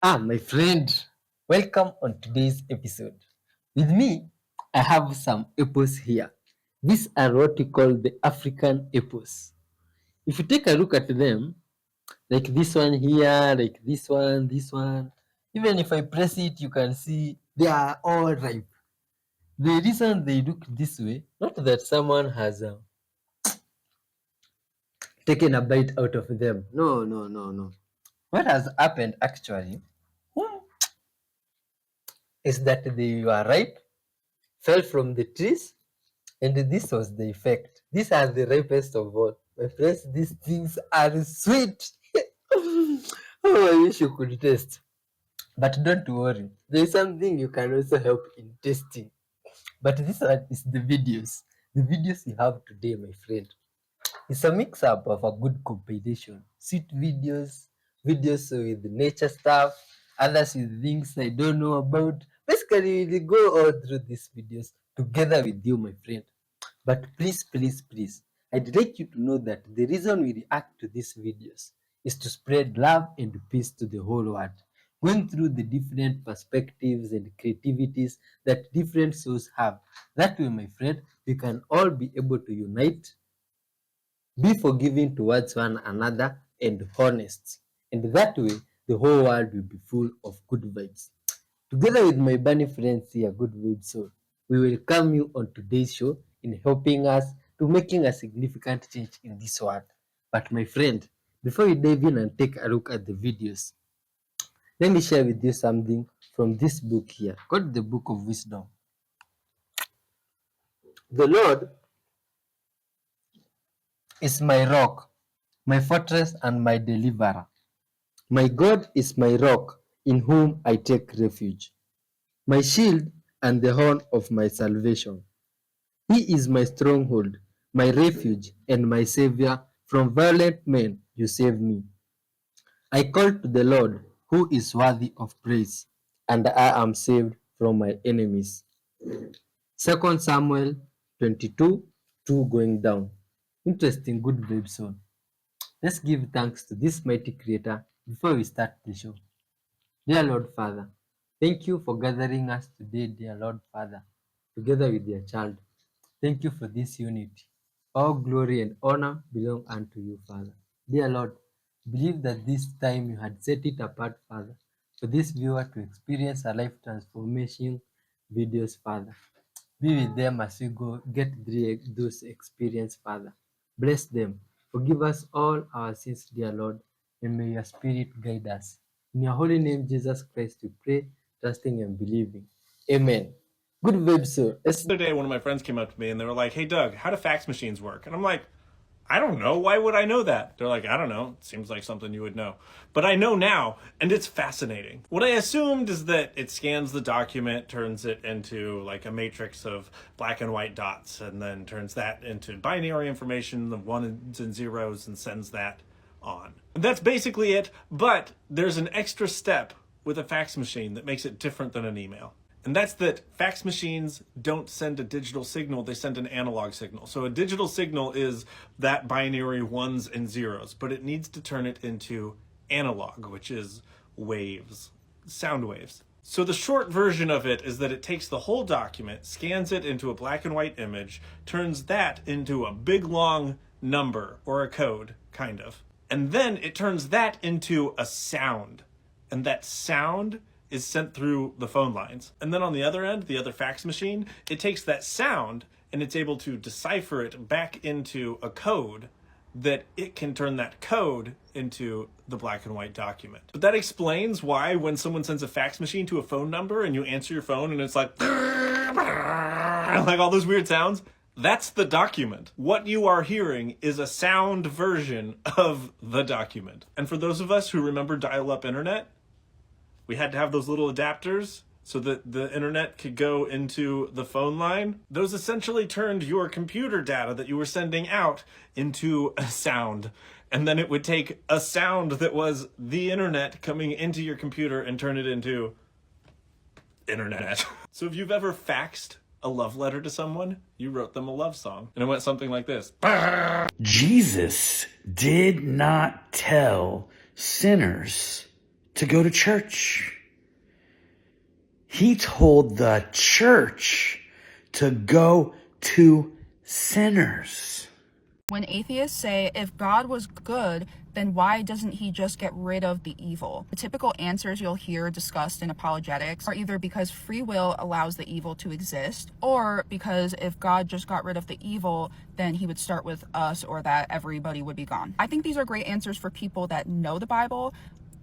My friend, welcome on today's episode. With me, I have some apples here. These are what we call the African apples. If you take a look at them, like this one here, like this one, even if I press it, you can see they are all ripe. The reason they look this way, not that someone has taken a bite out of them. No, no, no, no. What has happened actually is that they were ripe, fell from the trees, and this was the effect. These are the ripest of all. My friends, these things are sweet. Oh, I wish you could taste. But don't worry, there is something you can also help in tasting. But this one is the videos. The videos you have today, my friend. It's a mix up of a good compilation. Sweet videos, videos with nature stuff, others with things I don't know about. Basically, we'll go all through these videos together with you, my friend. But please, please, please, I'd like you to know that the reason we react to these videos is to spread love and peace to the whole world, going through the different perspectives and creativities that different souls have. That way, my friend, we can all be able to unite, be forgiving towards one another, and honest. And that way, the whole world will be full of good vibes. Together with my bunny friends here, Good Vibe Soul, we will welcome you on today's show in helping us to making a significant change in this world. But my friend, before we dive in and take a look at the videos, let me share with you something from this book here, called the Book of Wisdom. The Lord is my rock, my fortress, and my deliverer. My God is my rock, in whom I take refuge, my shield and the horn of my salvation. He is my stronghold, my refuge, and my savior. From violent men you save me. I call to the Lord, who is worthy of praise, and I am saved from my enemies. 2 Samuel 22 2 going down. Interesting, good babe son. Let's give thanks to this mighty creator before we start the show. Dear Lord Father, thank you for gathering us today, dear Lord Father, together with your child. Thank you for this unity. All glory and honor belong unto you, Father. Dear Lord, believe that this time you had set it apart, Father, for this viewer to experience a life transformation videos, Father. Be with them as we go get those experience, Father. Bless them. Forgive us all our sins, dear Lord, and may your Spirit guide us. In your holy name, Jesus Christ, we pray, trusting and believing. Amen. Good vibe, sir. The other day, one of my friends came up to me and they were like, "Hey, Doug, how do fax machines work?" And I'm like, "I don't know. Why would I know that?" They're like, "I don't know. It seems like something you would know." But I know now, and it's fascinating. What I assumed is that it scans the document, turns it into like a matrix of black and white dots, and then turns that into binary information, the ones and zeros, and sends that on. That's basically it, but there's an extra step with a fax machine that makes it different than an email. And that's that fax machines don't send a digital signal, they send an analog signal. So a digital signal is that binary ones and zeros, but it needs to turn it into analog, which is waves, sound waves. So the short version of it is that it takes the whole document, scans it into a black and white image, turns that into a big long number or a code, kind of. And then it turns that into a sound. And that sound is sent through the phone lines. And then on the other end, the other fax machine, it takes that sound and it's able to decipher it back into a code that it can turn that code into the black and white document. But that explains why when someone sends a fax machine to a phone number and you answer your phone and it's like all those weird sounds, that's the document. What you are hearing is a sound version of the document. And for those of us who remember dial-up internet, we had to have those little adapters so that the internet could go into the phone line. Those essentially turned your computer data that you were sending out into a sound. And then it would take a sound that was the internet coming into your computer and turn it into internet. So if you've ever faxed a love letter to someone, you wrote them a love song. And it went something like this. Jesus did not tell sinners to go to church. He told the church to go to sinners. When atheists say, if God was good, then why doesn't he just get rid of the evil? The typical answers you'll hear discussed in apologetics are either because free will allows the evil to exist, or because if God just got rid of the evil, then he would start with us, or that everybody would be gone. I think these are great answers for people that know the Bible.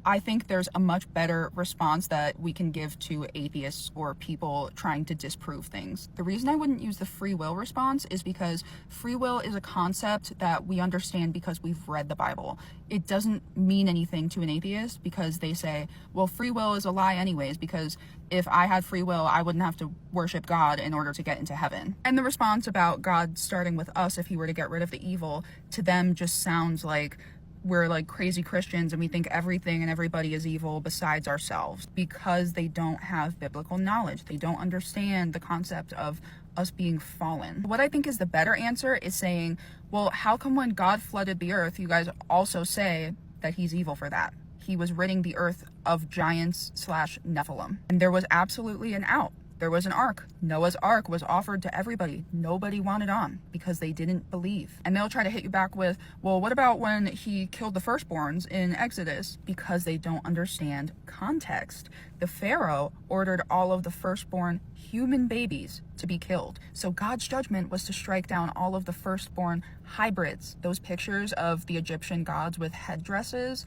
I think there's a much better response that we can give to atheists or people trying to disprove things. The reason I wouldn't use the free will response is because free will is a concept that we understand because we've read the Bible. It doesn't mean anything to an atheist because they say, well, free will is a lie anyways, because if I had free will, I wouldn't have to worship God in order to get into heaven. And the response about God starting with us if he were to get rid of the evil, to them just sounds like we're like crazy Christians and we think everything and everybody is evil besides ourselves, because they don't have biblical knowledge. They don't understand the concept of us being fallen. What I think is the better answer is saying, well, how come when God flooded the earth, you guys also say that he's evil for that? He was ridding the earth of giants / Nephilim. And there was absolutely an out. There was an ark. Noah's ark was offered to everybody. Nobody wanted on because they didn't believe. And they'll try to hit you back with, well, what about when he killed the firstborns in Exodus? Because they don't understand context. The Pharaoh ordered all of the firstborn human babies to be killed. So God's judgment was to strike down all of the firstborn hybrids. Those pictures of the Egyptian gods with headdresses,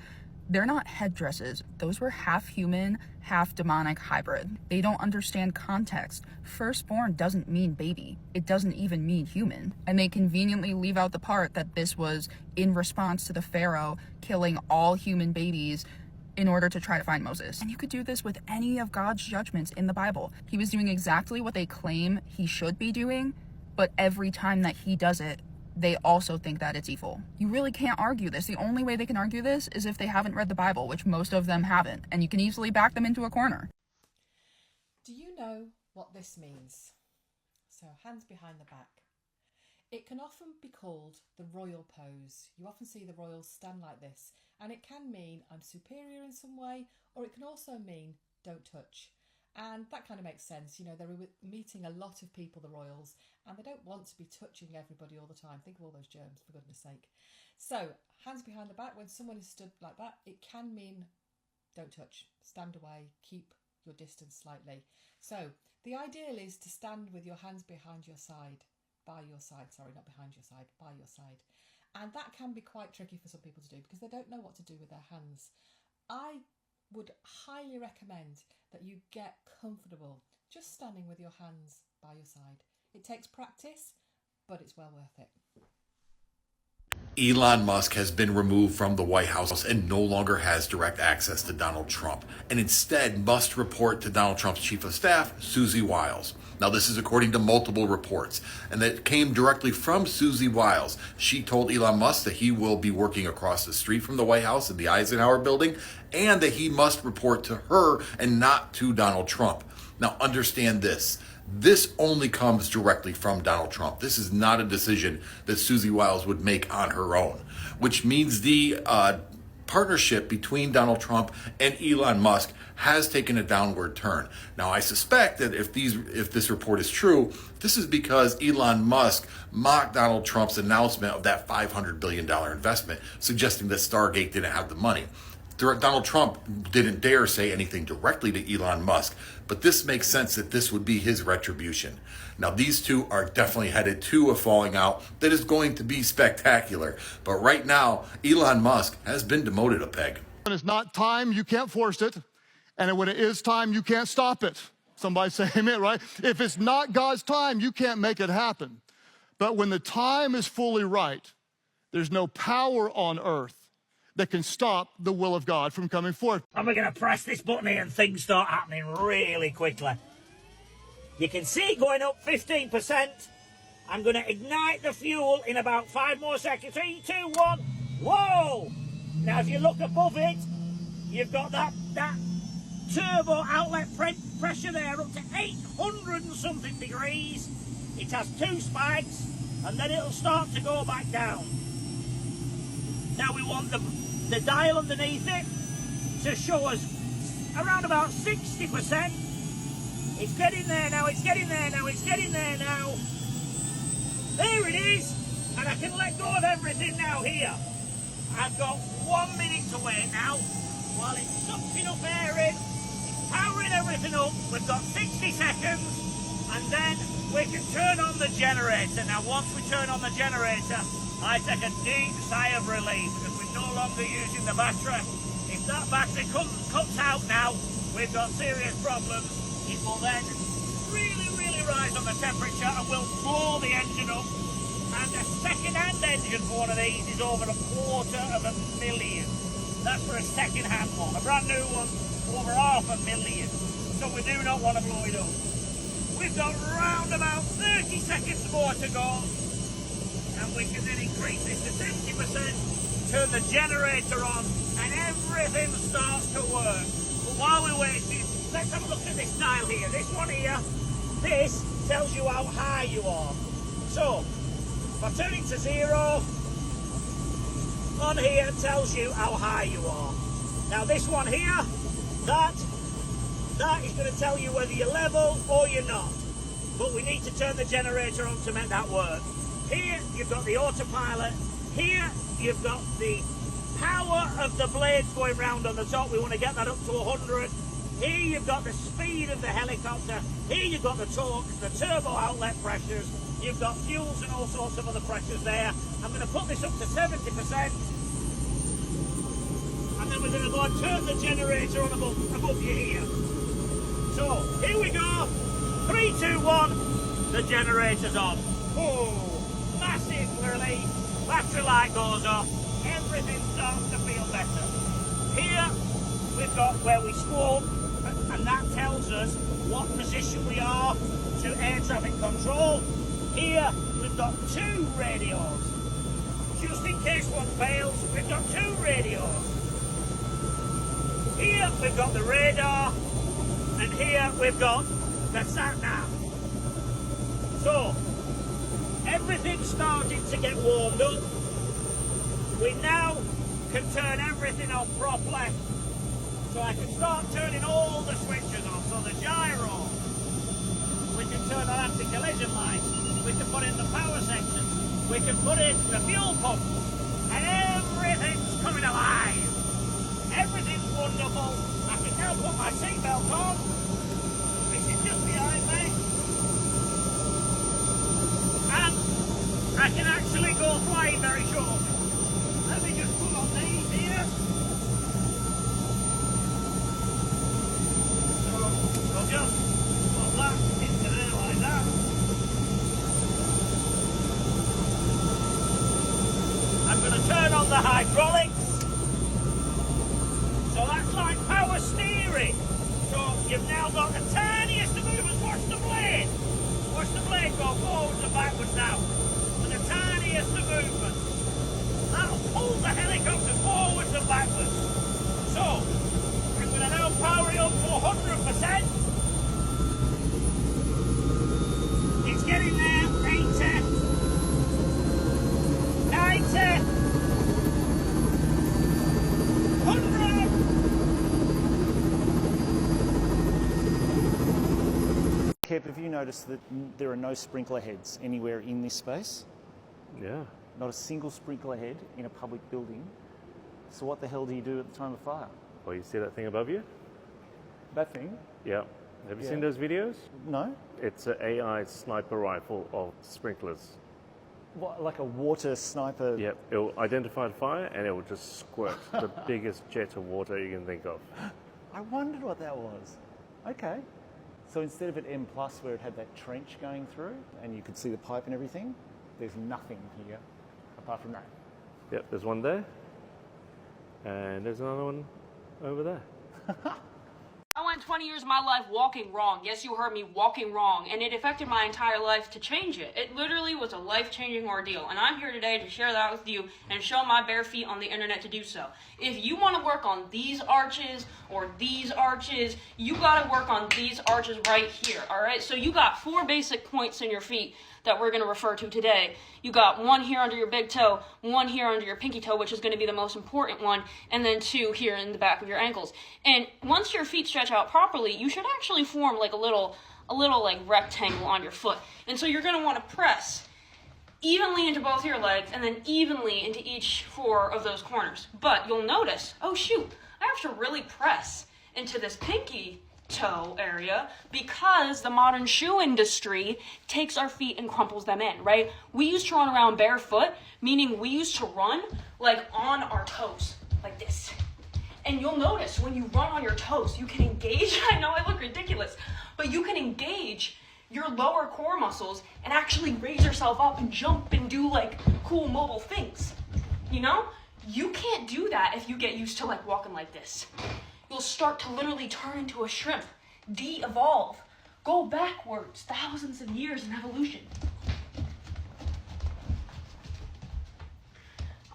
they're not headdresses. Those were half human, half demonic hybrid. They don't understand context. Firstborn doesn't mean baby. It doesn't even mean human. And they conveniently leave out the part that this was in response to the Pharaoh killing all human babies in order to try to find Moses. And you could do this with any of God's judgments in the Bible. He was doing exactly what they claim he should be doing, but every time that he does it, they also think that it's evil. You really can't argue this. The only way they can argue this is if they haven't read the Bible, which most of them haven't, and you can easily back them into a corner. Do you know what this means? So, hands behind the back. It can often be called the royal pose. You often see the royals stand like this, and it can mean I'm superior in some way, or it can also mean don't touch. And that kind of makes sense. You know, they're meeting a lot of people, the royals, and they don't want to be touching everybody all the time. Think of all those germs, for goodness sake. So, hands behind the back, when someone is stood like that, it can mean don't touch, stand away, keep your distance slightly. So, the ideal is to stand with your hands behind your side, by your side, sorry, not behind your side, by your side. And that can be quite tricky for some people to do because they don't know what to do with their hands. I would highly recommend that you get comfortable just standing with your hands by your side. It takes practice, but it's well worth it. Elon Musk has been removed from the White House and no longer has direct access to Donald Trump, and instead must report to Donald Trump's chief of staff, Susie Wiles. Now, this is according to multiple reports, and that came directly from Susie Wiles. She told Elon Musk that he will be working across the street from the White House in the Eisenhower building, and that he must report to her and not to Donald Trump. Now, understand this. This only comes directly from Donald Trump. This is not a decision that Susie Wiles would make on her own, which means the partnership between Donald Trump and Elon Musk has taken a downward turn. Now, I suspect that if this report is true, this is because Elon Musk mocked Donald Trump's announcement of that $500 billion investment, suggesting that Stargate didn't have the money. Donald Trump didn't dare say anything directly to Elon Musk, but this makes sense that this would be his retribution. Now, these two are definitely headed to a falling out that is going to be spectacular. But right now, Elon Musk has been demoted a peg. When it's not time, you can't force it. And when it is time, you can't stop it. Somebody say amen, right? If it's not God's time, you can't make it happen. But when the time is fully right, there's no power on earth that can stop the will of God from coming forth. And we're going to press this button here and things start happening really quickly. You can see it going up 15%. I'm going to ignite the fuel in about 5 more seconds. 3, 2, 1. Whoa! Now, if you look above it, you've got that turbo outlet pressure there up to 800 and something degrees. It has 2 spikes, and then it'll start to go back down. Now we want the dial underneath it. to show us around about 60%. It's getting there now, it's getting there now, it's getting there now. There it is, and I can let go of everything now here. I've got 1 minute to wait now, while it sucks enough air in, it's powering everything up. We've got 60 seconds, and then we can turn on the generator. Now once we turn on the generator, I take a deep sigh of relief, because we're no longer using the battery. If that battery cuts out now, we've got serious problems. It will then really rise on the temperature and will blow the engine up. And a second-hand engine for one of these is over $250,000. That's for a second-hand one. A brand new one, over $500,000. So we do not want to blow it up. We've got round about 30 seconds more to go. And we can then increase this to 70%, turn the generator on, and everything starts to work. But while we're waiting, let's have a look at this dial here. This one here, this tells you how high you are. So, if I turn it to 0, on here tells you how high you are. Now this one here, that is going to tell you whether you're level or you're not. But we need to turn the generator on to make that work. Here you've got the autopilot. Here you've got the power of the blades going round on the top. We want to get that up to 100. Here you've got the speed of the helicopter. Here you've got the torque, the turbo outlet pressures. You've got fuels and all sorts of other pressures there. I'm going to put this up to 70%. And then we're going to go and turn the generator on above you here. So, here we go. 3, 2, 1. The generator's on. Oh, massive relief. Battery light goes off. Everything starts to feel better. Here, we've got where we squawk, and that tells us what position we are to air traffic control. Here, we've got 2 radios. Just in case one fails, we've got 2 radios. Here, we've got the radar, and here we've got the sat-nav. So, everything's starting to get warmed up. We now can turn everything on properly. So I can start turning all the switches on. So the gyro, we can turn on anti-collision lights, we can put in the power section, we can put in the fuel pump, and everything's coming alive. Everything's wonderful. I can now put my seatbelt on, which is just behind me, and I can actually go flying very shortly. Let me just put on these here. I'll just put that into there like that. I'm going to turn on the hydraulics. So that's like power steering. So you've now got the tiniest of movements. Watch the blade. Watch the blade go forwards and backwards now. And the tiniest of movements. That'll pull the helicopter forwards and backwards. So, I'm going to now power it up to 100%. It's getting there. 80. 90. 100. Kev, have you noticed that there are no sprinkler heads anywhere in this space? Yeah. Not a single sprinkler head in a public building. So what the hell do you do at the time of fire? Well, you see that thing above you? That thing? Yeah. Have you Yeah. seen those videos? No? It's an AI sniper rifle of sprinklers. What, like a water sniper? Yep. It will identify the fire and it will just squirt the biggest jet of water you can think of. I wondered what that was. Okay. So instead of at M+ where it had that trench going through and you could see the pipe and everything, there's nothing here apart from that. Yep, there's one there. And there's another one over there. I went 20 years of my life walking wrong. Yes, you heard me, walking wrong. And it affected my entire life to change it. It literally was a life-changing ordeal. And I'm here today to share that with you and show my bare feet on the internet to do so. If you want to work on these arches or these arches, you got to work on these arches right here, all right? So you got 4 basic points in your feet that we're going to refer to today. You got one here under your big toe, one here under your pinky toe, which is going to be the most important one, and then two here in the back of your ankles. And once your feet stretch out properly, you should actually form like a little like rectangle on your foot. And so you're going to want to press evenly into both your legs and then evenly into each 4 of those corners. But you'll notice, oh shoot, I have to really press into this pinky toe area because the modern shoe industry takes our feet and crumples them in, right? We used to run around barefoot, meaning we used to run like on our toes, like this. And you'll notice when you run on your toes, you can engage, I know I look ridiculous, but you can engage your lower core muscles and actually raise yourself up and jump and do like cool mobile things. You know? You can't do that if you get used to like walking like this. You'll start to literally turn into a shrimp, de-evolve, go backwards thousands of years in evolution.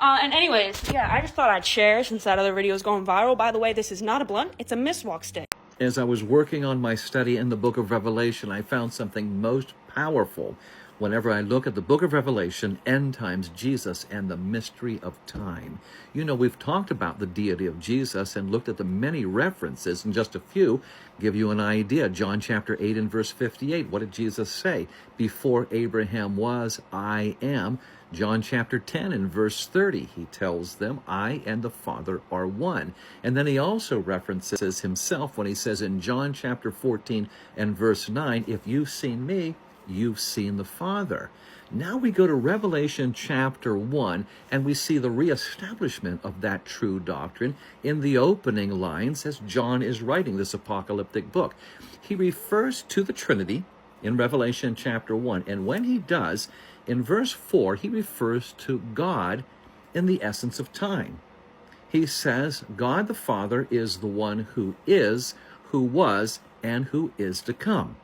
And anyways, yeah, I just thought I'd share since that other video is going viral. By the way, this is not a blunt, it's a miswalk stick. As I was working on my study in the book of Revelation, I found something most powerful. Whenever I look at the book of Revelation, end times, Jesus, and the mystery of time. You know, we've talked about the deity of Jesus and looked at the many references, and just a few give you an idea. John chapter 8 and verse 58, what did Jesus say? Before Abraham was, I am. John chapter 10 and verse 30, he tells them, I and the Father are one. And then he also references himself when he says in John chapter 14 and verse 9, if you've seen me, you've seen the Father. Now we go to Revelation chapter 1, and we see the reestablishment of that true doctrine in the opening lines as John is writing this apocalyptic book. He refers to the Trinity in Revelation chapter 1, and when he does, in verse 4, he refers to God in the essence of time. He says, God the Father is the one who is, who was, and who is to come.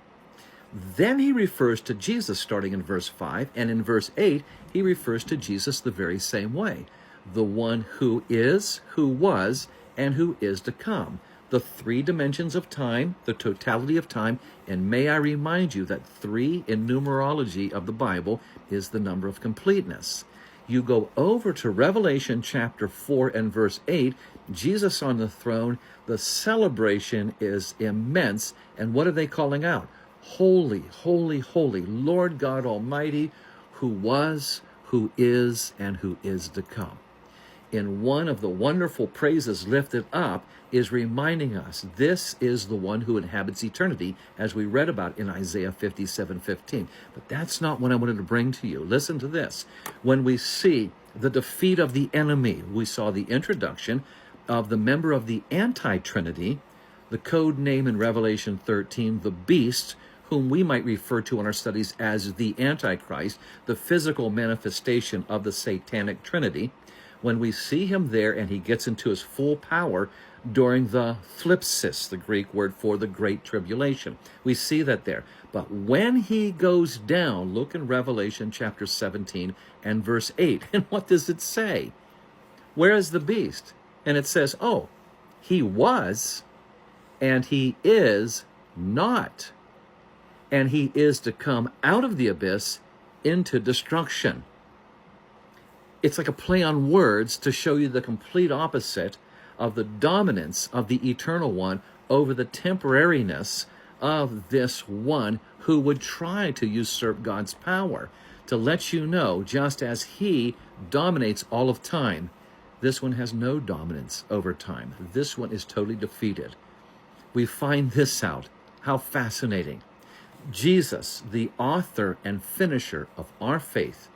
Then he refers to Jesus starting in verse 5, and in verse 8, he refers to Jesus the very same way. The one who is, who was, and who is to come. The 3 dimensions of time, the totality of time, and may I remind you that 3 in numerology of the Bible is the number of completeness. You go over to Revelation chapter 4 and verse 8, Jesus on the throne, the celebration is immense, and what are they calling out? Holy, holy, holy, Lord God Almighty, who was, who is, and who is to come. In one of the wonderful praises lifted up is reminding us this is the one who inhabits eternity, as we read about in Isaiah 57:15. But that's not what I wanted to bring to you. Listen to this. When we see the defeat of the enemy, we saw the introduction of the member of the anti-Trinity, the code name in Revelation 13, the beast, whom we might refer to in our studies as the Antichrist, the physical manifestation of the satanic Trinity. When we see him there and he gets into his full power during the thlipsis, the Greek word for the Great Tribulation. We see that there. But when he goes down, look in Revelation chapter 17 and verse 8. And what does it say? Where is the beast? And it says, oh, he was, and he is not. And he is to come out of the abyss into destruction. It's like a play on words to show you the complete opposite of the dominance of the eternal one over the temporariness of this one who would try to usurp God's power. To let you know, just as he dominates all of time, this one has no dominance over time. This one is totally defeated. We find this out. How fascinating. Jesus, the author and finisher of our faith,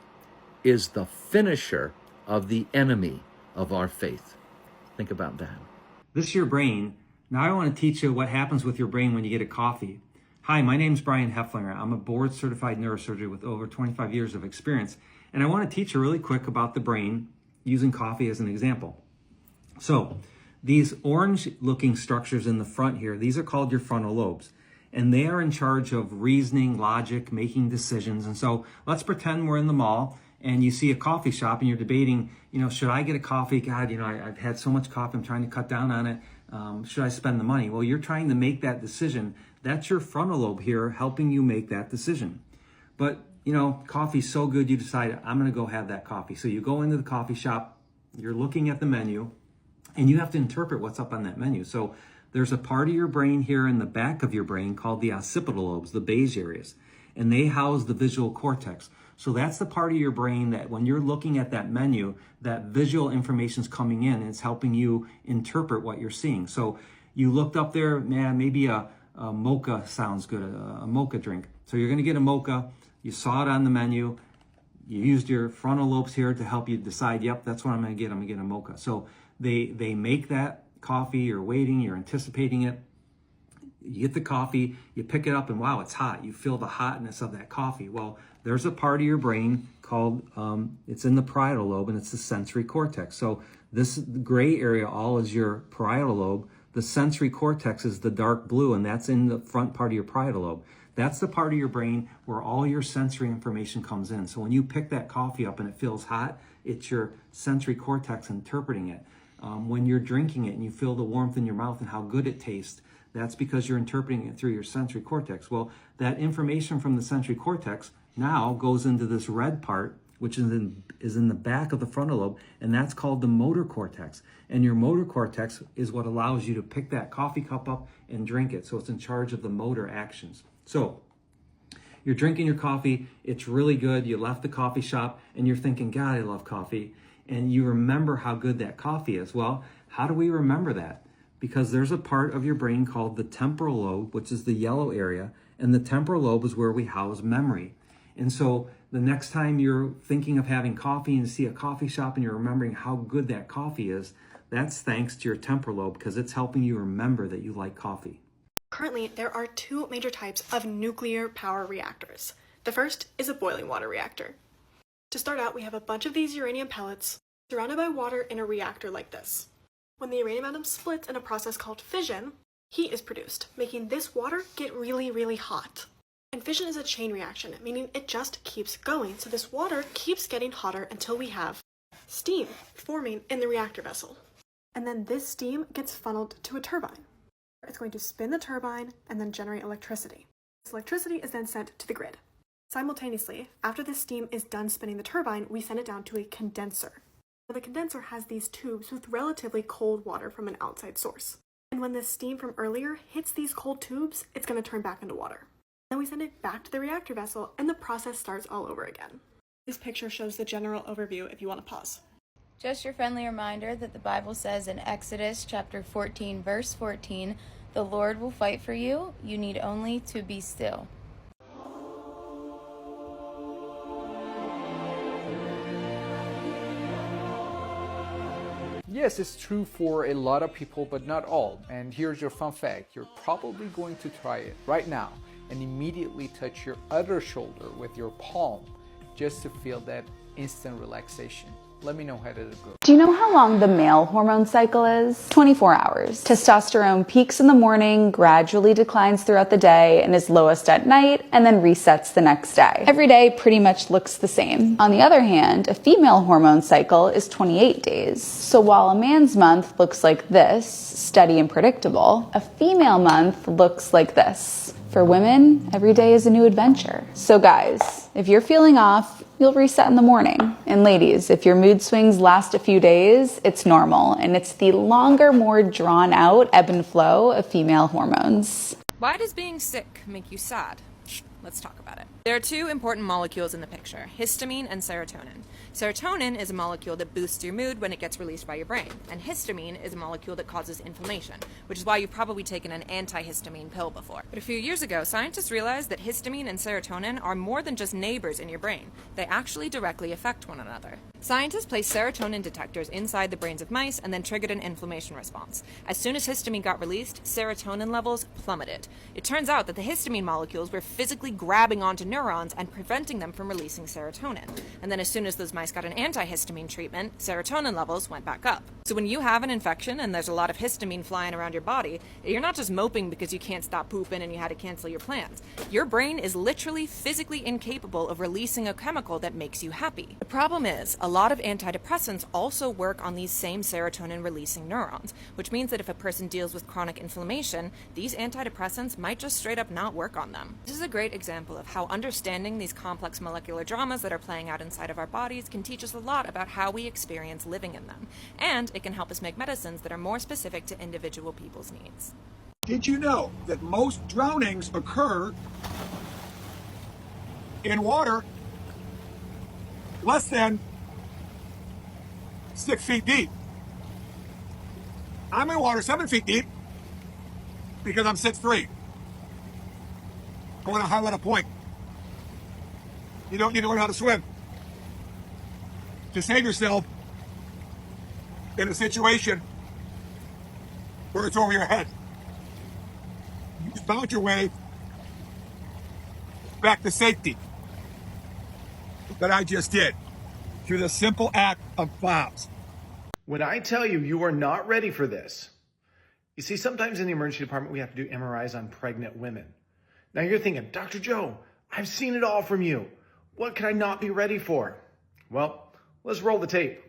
is the finisher of the enemy of our faith. Think about that. This is your brain. Now I want to teach you what happens with your brain when you get a coffee. Hi, my name's Brian Hefflinger. I'm a board-certified neurosurgeon with over 25 years of experience, and I want to teach you really quick about the brain using coffee as an example. So, these orange-looking structures in the front here, these are called your frontal lobes, and they are in charge of reasoning, logic, making decisions. And so, let's pretend we're in the mall, and you see a coffee shop and you're debating, should I get a coffee? God, I've had so much coffee, I'm trying to cut down on it. Should I spend the money? Well, you're trying to make that decision. That's your frontal lobe here helping you make that decision. But you know, coffee's so good, you decide, I'm going to go have that coffee. So you go into the coffee shop, you're looking at the menu, and you have to interpret what's up on that menu. So there's a part of your brain here in the back of your brain called the occipital lobes, the beige areas, and they house the visual cortex. So that's the part of your brain that when you're looking at that menu, that visual information's coming in and it's helping you interpret what you're seeing. So you looked up there, man, maybe a mocha sounds good, a mocha drink. So you're going to get a mocha. You saw it on the menu. You used your frontal lobes here to help you decide, yep, that's what I'm going to get. I'm going to get a mocha. So they make that coffee, you're waiting, you're anticipating it. You get the coffee, you pick it up, and wow, it's hot. You feel the hotness of that coffee. Well, there's a part of your brain called, it's in the parietal lobe, and it's the sensory cortex. So this gray area all is your parietal lobe. The sensory cortex is the dark blue, and that's in the front part of your parietal lobe. That's the part of your brain where all your sensory information comes in. So when you pick that coffee up and it feels hot, it's your sensory cortex interpreting it. When you're drinking it and you feel the warmth in your mouth and how good it tastes, that's because you're interpreting it through your sensory cortex. Well, that information from the sensory cortex now goes into this red part, which is in the back of the frontal lobe, and that's called the motor cortex. And your motor cortex is what allows you to pick that coffee cup up and drink it. So it's in charge of the motor actions. So you're drinking your coffee, it's really good. You left the coffee shop and you're thinking, God, I love coffee. And you remember how good that coffee is. Well, how do we remember that? Because there's a part of your brain called the temporal lobe, which is the yellow area, and the temporal lobe is where we house memory. And so the next time you're thinking of having coffee and you see a coffee shop and you're remembering how good that coffee is, that's thanks to your temporal lobe because it's helping you remember that you like coffee. Currently, there are two major types of nuclear power reactors. The first is a boiling water reactor. To start out, we have a bunch of these uranium pellets surrounded by water in a reactor like this. When the uranium atom splits in a process called fission, heat is produced, making this water get really, really hot. And fission is a chain reaction, meaning it just keeps going, so this water keeps getting hotter until we have steam forming in the reactor vessel. And then this steam gets funneled to a turbine. It's going to spin the turbine and then generate electricity. This electricity is then sent to the grid. Simultaneously, after the steam is done spinning the turbine, we send it down to a condenser. The condenser has these tubes with relatively cold water from an outside source. And when the steam from earlier hits these cold tubes, it's going to turn back into water. Then we send it back to the reactor vessel and the process starts all over again. This picture shows the general overview if you want to pause. Just your friendly reminder that the Bible says in Exodus chapter 14, verse 14, the Lord will fight for you. You need only to be still. Yes, it's true for a lot of people, but not all. And here's your fun fact. You're probably going to try it right now and immediately touch your other shoulder with your palm just to feel that instant relaxation. Let me know how did it go. Do you know how long the male hormone cycle is? 24 hours. Testosterone peaks in the morning, gradually declines throughout the day, and is lowest at night, and then resets the next day. Every day pretty much looks the same. On the other hand, a female hormone cycle is 28 days. So while a man's month looks like this, steady and predictable, a female month looks like this. For women, every day is a new adventure. So guys, if you're feeling off, you'll reset in the morning. And ladies, if your mood swings last a few days, it's normal. And it's the longer, more drawn out ebb and flow of female hormones. Why does being sick make you sad? Let's talk about it. There are two important molecules in the picture, histamine and serotonin. Serotonin is a molecule that boosts your mood when it gets released by your brain, and histamine is a molecule that causes inflammation, which is why you've probably taken an antihistamine pill before. But a few years ago, scientists realized that histamine and serotonin are more than just neighbors in your brain. They actually directly affect one another. Scientists placed serotonin detectors inside the brains of mice and then triggered an inflammation response. As soon as histamine got released, serotonin levels plummeted. It turns out that the histamine molecules were physically grabbing onto neurons and preventing them from releasing serotonin. And then as soon as those mice got an antihistamine treatment, serotonin levels went back up. So when you have an infection and there's a lot of histamine flying around your body, you're not just moping because you can't stop pooping and you had to cancel your plans. Your brain is literally physically incapable of releasing a chemical that makes you happy. The problem is, a lot of antidepressants also work on these same serotonin-releasing neurons, which means that if a person deals with chronic inflammation, these antidepressants might just straight up not work on them. This is a great example of how Understanding these complex molecular dramas that are playing out inside of our bodies can teach us a lot about how we experience living in them, and it can help us make medicines that are more specific to individual people's needs. Did you know that most drownings occur in water less than 6 feet deep? I'm in water 7 feet deep because I'm 6'3". I want to highlight a point. You don't need to learn how to swim to save yourself in a situation where it's over your head. You found your way back to safety that I just did through the simple act of FOBS. When I tell you you are not ready for this, you see, sometimes in the emergency department, we have to do MRIs on pregnant women. Now you're thinking, Dr. Joe, I've seen it all from you. What could I not be ready for? Well, let's roll the tape.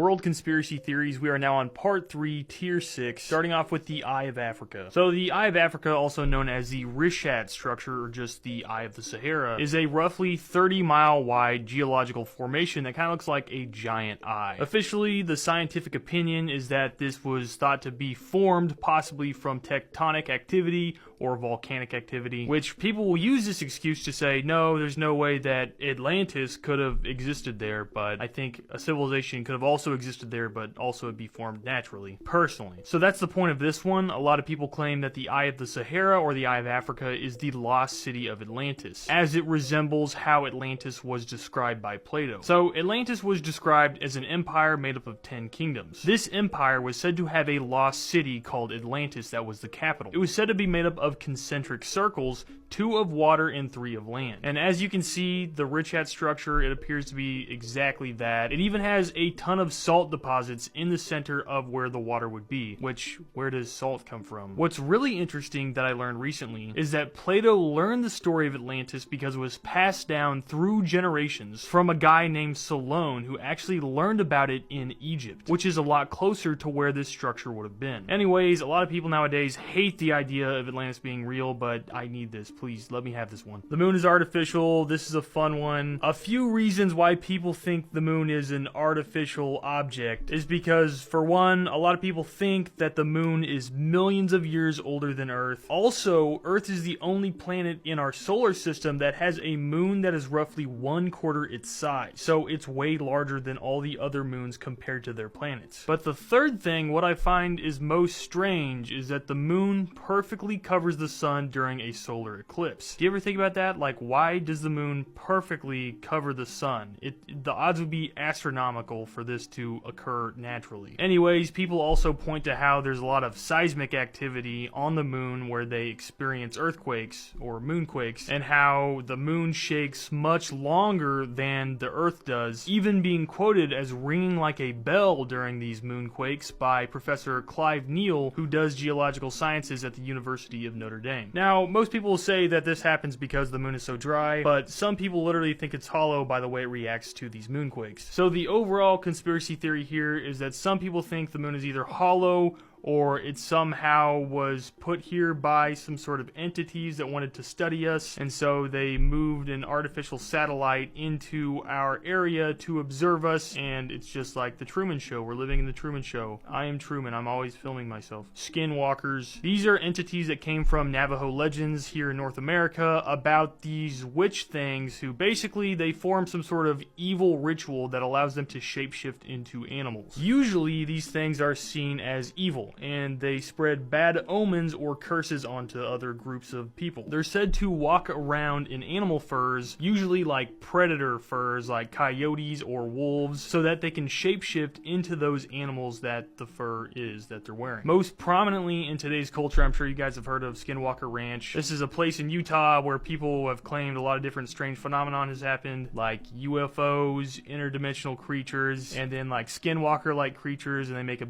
World Conspiracy Theories. We are now on part 3, tier 6, starting off with the Eye of Africa. So the Eye of Africa, also known as the Richat structure, or just the Eye of the Sahara, is a roughly 30-mile wide geological formation that kind of looks like a giant eye. Officially, the scientific opinion is that this was thought to be formed possibly from tectonic activity or volcanic activity, which people will use this excuse to say, no, there's no way that Atlantis could have existed there, but I think a civilization could have also existed there, but also would be formed naturally, personally. So that's the point of this one. A lot of people claim that the Eye of the Sahara, or the Eye of Africa, is the lost city of Atlantis, as it resembles how Atlantis was described by Plato. So Atlantis was described as an empire made up of 10 kingdoms. This empire was said to have a lost city called Atlantis that was the capital. It was said to be made up of concentric circles, 2 of water and 3 of land. And as you can see, the Richat structure, it appears to be exactly that. It even has a ton of salt deposits in the center of where the water would be, which, where does salt come from? What's really interesting that I learned recently is that Plato learned the story of Atlantis because it was passed down through generations from a guy named Solon who actually learned about it in Egypt, which is a lot closer to where this structure would have been. Anyways, a lot of people nowadays hate the idea of Atlantis being real, but I need this. Please, let me have this one. The moon is artificial. This is a fun one. A few reasons why people think the moon is an artificial object is because, for one, a lot of people think that the moon is millions of years older than Earth. Also, Earth is the only planet in our solar system that has a moon that is roughly 1/4 its size. So it's way larger than all the other moons compared to their planets. But the third thing, what I find is most strange, is that the moon perfectly covers the sun during a solar eclipse. Do you ever think about that? Like, why does the moon perfectly cover the sun? The odds would be astronomical for this to occur naturally. Anyways, people also point to how there's a lot of seismic activity on the moon where they experience earthquakes or moonquakes, and how the moon shakes much longer than the Earth does, even being quoted as ringing like a bell during these moonquakes by Professor Clive Neal, who does geological sciences at the University of Notre Dame. Now, most people will say that this happens because the moon is so dry, but some people literally think it's hollow by the way it reacts to these moonquakes. So the overall conspiracy theory here is that some people think the moon is either hollow or it somehow was put here by some sort of entities that wanted to study us, and so they moved an artificial satellite into our area to observe us, and it's just like the Truman Show. We're living in the Truman Show. I am Truman. I'm always filming myself. Skinwalkers. These are entities that came from Navajo legends here in North America about these witch things who basically they form some sort of evil ritual that allows them to shapeshift into animals. Usually these things are seen as evil, and they spread bad omens or curses onto other groups of people. They're said to walk around in animal furs, usually like predator furs like coyotes or wolves, so that they can shapeshift into those animals that the fur is that they're wearing. Most prominently in today's culture, I'm sure you guys have heard of Skinwalker Ranch. This is a place in Utah where people have claimed a lot of different strange phenomenon has happened, like UFOs, interdimensional creatures, and then like Skinwalker-like creatures, and they've made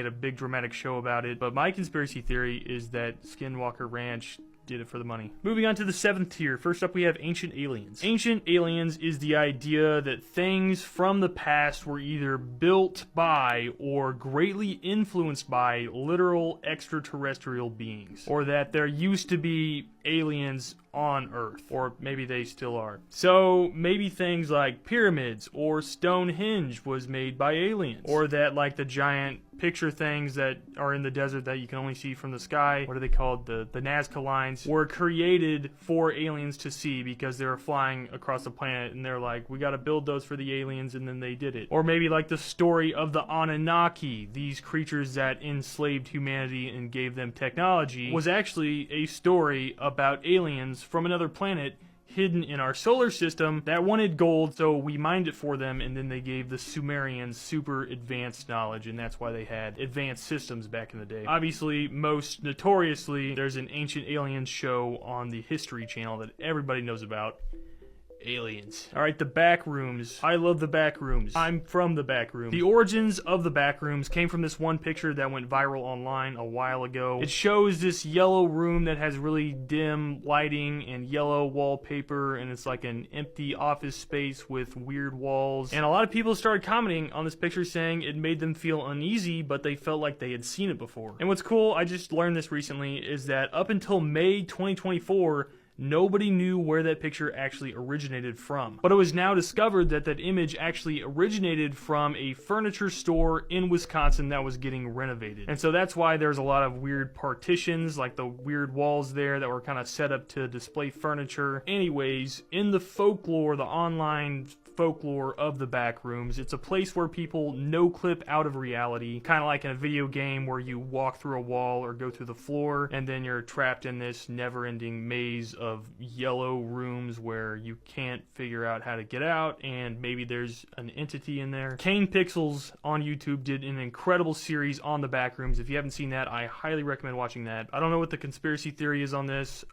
a big dramatic show about it. But my conspiracy theory is that Skinwalker Ranch did it for the money. Moving on to the 7th tier. First up, we have Ancient Aliens. Ancient Aliens is the idea that things from the past were either built by or greatly influenced by literal extraterrestrial beings, or that there used to be aliens on Earth, or maybe they still are. So maybe things like pyramids or Stonehenge was made by aliens, or that like the giant picture things that are in the desert that you can only see from the sky, what are they called, the Nazca lines, were created for aliens to see because they were flying across the planet and they're like, we gotta build those for the aliens, and then they did it. Or maybe like the story of the Anunnaki, these creatures that enslaved humanity and gave them technology, was actually a story about aliens from another planet hidden in our solar system that wanted gold, so we mined it for them, and then they gave the Sumerians super advanced knowledge, and that's why they had advanced systems back in the day. Obviously, most notoriously, there's an Ancient Aliens show on the History Channel that everybody knows about. Aliens. Alright, the back rooms. I love the back rooms. I'm from the back room. The origins of the back rooms came from this one picture that went viral online a while ago. It shows this yellow room that has really dim lighting and yellow wallpaper, and it's like an empty office space with weird walls. And a lot of people started commenting on this picture saying it made them feel uneasy, but they felt like they had seen it before. And what's cool, I just learned this recently, is that up until May 2024, nobody knew where that picture actually originated from. But it was now discovered that that image actually originated from a furniture store in Wisconsin that was getting renovated. And so that's why there's a lot of weird partitions, like the weird walls there that were kind of set up to display furniture. Anyways, in the folklore, the online folklore of the back rooms, it's a place where people no clip out of reality, kind of like in a video game where you walk through a wall or go through the floor, and then you're trapped in this never-ending maze of yellow rooms where you can't figure out how to get out, and maybe there's an entity in there. Kane Pixels on YouTube did an incredible series on the back rooms. If you haven't seen that, I highly recommend watching that. I don't know what the conspiracy theory is on this.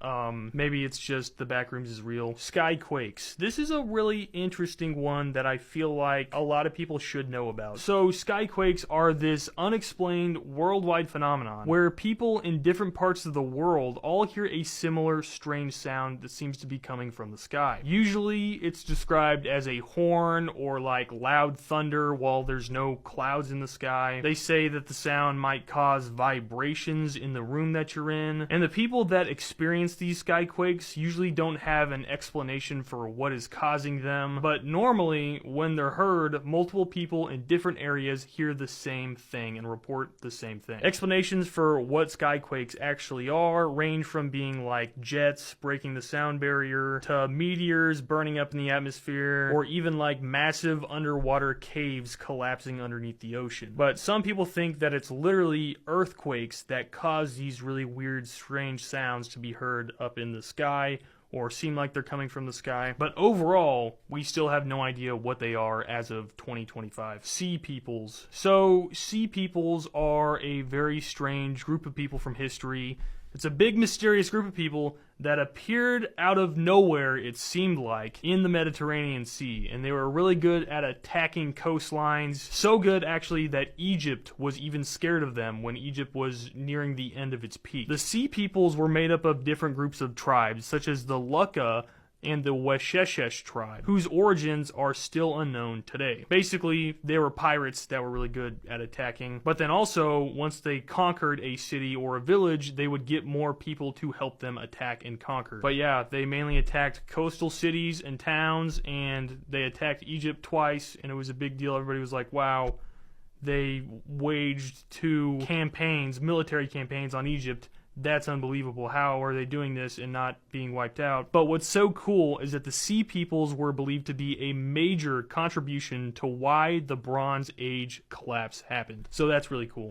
Maybe it's just the back rooms is real. Skyquakes. This is a really interesting one that I feel like a lot of people should know about. So skyquakes are this unexplained worldwide phenomenon where people in different parts of the world all hear a similar strange sound that seems to be coming from the sky. Usually it's described as a horn or like loud thunder while there's no clouds in the sky. They say that the sound might cause vibrations in the room that you're in, and the people that experience these skyquakes usually don't have an explanation for what is causing them, but normally, when they're heard, multiple people in different areas hear the same thing and report the same thing. Explanations for what skyquakes actually are range from being like jets breaking the sound barrier, to meteors burning up in the atmosphere, or even like massive underwater caves collapsing underneath the ocean. But some people think that it's literally earthquakes that cause these really weird, strange sounds to be heard up in the sky, or seem like they're coming from the sky. But overall, we still have no idea what they are as of 2025. Sea peoples. So, sea peoples are a very strange group of people from history. It's a big, mysterious group of people that appeared out of nowhere, it seemed like, in the Mediterranean Sea. And they were really good at attacking coastlines. So good, actually, that Egypt was even scared of them when Egypt was nearing the end of its peak. The Sea Peoples were made up of different groups of tribes, such as the Lukka and the Weshesh tribe, whose origins are still unknown today. Basically, they were pirates that were really good at attacking, but then also, once they conquered a city or a village, they would get more people to help them attack and conquer. But yeah, they mainly attacked coastal cities and towns, and they attacked Egypt twice, and it was a big deal. Everybody was like, wow, they waged 2 campaigns, military campaigns on Egypt. That's unbelievable. How are they doing this and not being wiped out? But what's so cool is that the Sea Peoples were believed to be a major contribution to why the Bronze Age collapse happened. So that's really cool.